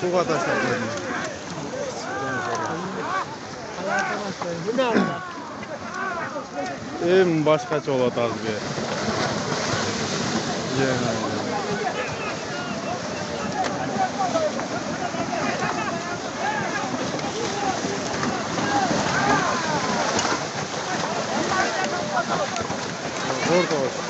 Suga taşlar. Bu ne oldu? Başkaça olat az bir. Orada olsun.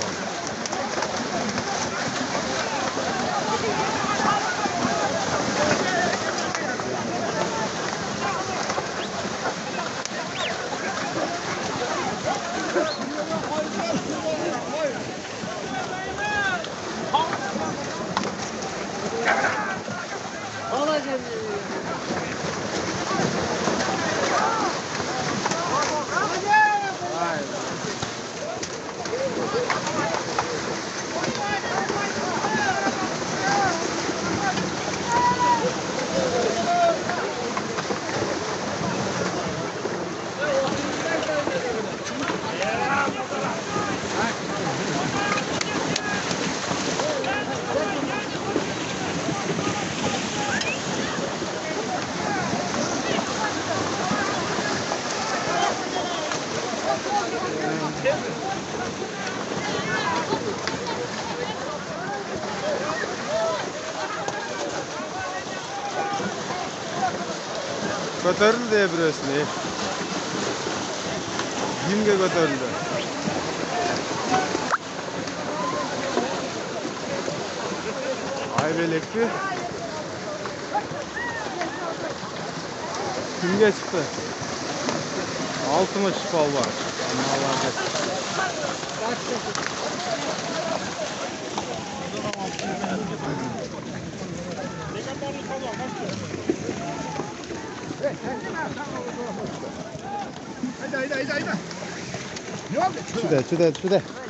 Götürüldü ya birisini. Kimge götürüldü? Aybelekli. Kimge çıktı? Altıma şifal var. Allah'a Haydi. Şurada.